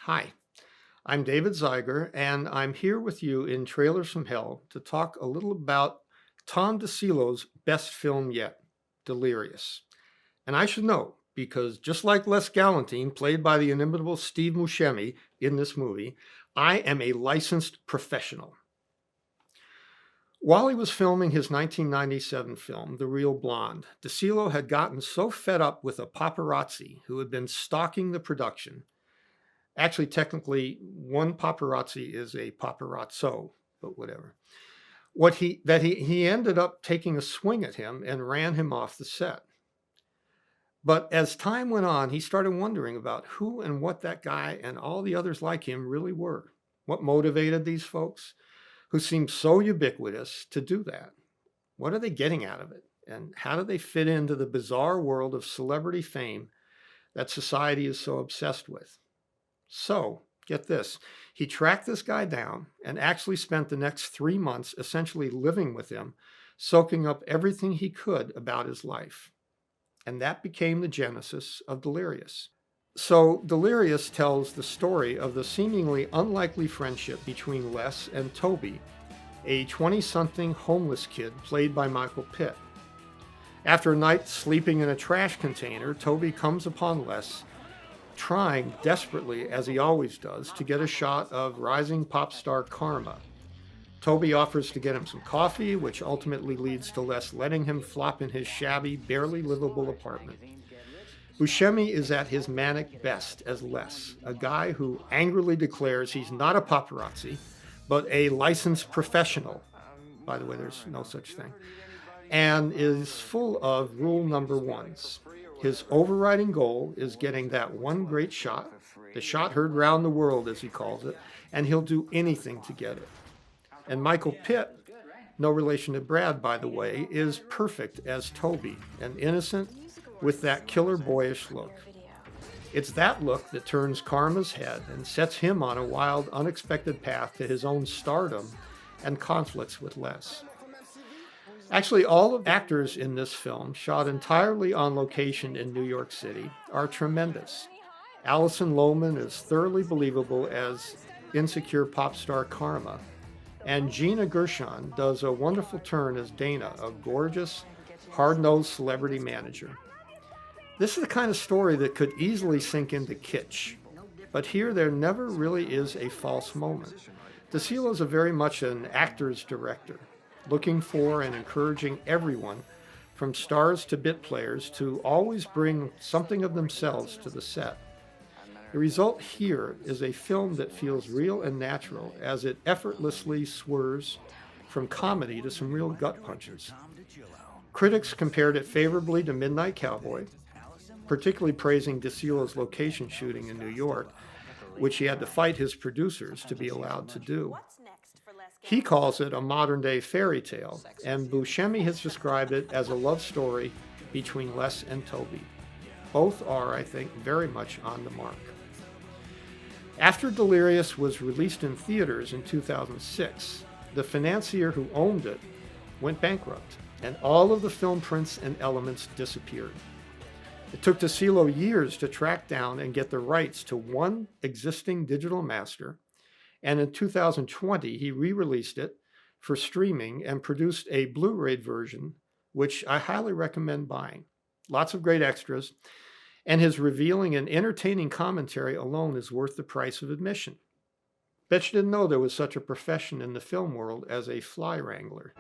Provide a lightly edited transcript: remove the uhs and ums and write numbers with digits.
Hi, I'm David Zeiger, and I'm here with you in Trailers from Hell to talk a little about Tom DiCillo's best film yet, Delirious. And I should know, because just like Les Galantine, played by the inimitable Steve Buscemi in this movie, I am a licensed professional. While he was filming his 1997 film, The Real Blonde, DiCillo had gotten so fed up with a paparazzi who had been stalking the production. Actually, technically, one paparazzi is a paparazzo, but whatever. He ended up taking a swing at him and ran him off the set. But as time went on, he started wondering about who and what that guy and all the others like him really were. What motivated these folks who seemed so ubiquitous to do that? What are they getting out of it? And how do they fit into the bizarre world of celebrity fame that society is so obsessed with? So, get this, he tracked this guy down and actually spent the next 3 months essentially living with him, soaking up everything he could about his life. And that became the genesis of Delirious. So, Delirious tells the story of the seemingly unlikely friendship between Les and Toby, a 20-something homeless kid played by Michael Pitt. After a night sleeping in a trash container, Toby comes upon Les, trying desperately, as he always does, to get a shot of rising pop star Karma. Toby offers to get him some coffee, which ultimately leads to Les letting him flop in his shabby, barely livable apartment. Buscemi is at his manic best as Les, a guy who angrily declares he's not a paparazzi, but a licensed professional. By the way, there's no such thing. And is full of rule number ones. His overriding goal is getting that one great shot, the shot heard round the world, as he calls it, and he'll do anything to get it. And Michael Pitt, no relation to Brad, by the way, is perfect as Toby, an innocent with that killer boyish look. It's that look that turns Karma's head and sets him on a wild, unexpected path to his own stardom and conflicts with Les. Actually, all of the actors in this film, shot entirely on location in New York City, are tremendous. Alison Lohman is thoroughly believable as insecure pop star Karma, and Gina Gershon does a wonderful turn as Dana, a gorgeous, hard-nosed celebrity manager. This is the kind of story that could easily sink into kitsch, but here there never really is a false moment. DiCillo is very much an actor's director, looking for and encouraging everyone, from stars to bit players, to always bring something of themselves to the set. The result here is a film that feels real and natural as it effortlessly swerves from comedy to some real gut punches. Critics compared it favorably to Midnight Cowboy, particularly praising DiCillo's location shooting in New York, which he had to fight his producers to be allowed to do. He calls it a modern-day fairy tale, and Buscemi has described it as a love story between Les and Toby. Both are, I think, very much on the mark. After Delirious was released in theaters in 2006, the financier who owned it went bankrupt, and all of the film prints and elements disappeared. It took DiCillo years to track down and get the rights to one existing digital master, and in 2020, he re-released it for streaming and produced a Blu-ray version, which I highly recommend buying. Lots of great extras, and his revealing and entertaining commentary alone is worth the price of admission. Bet you didn't know there was such a profession in the film world as a fly wrangler.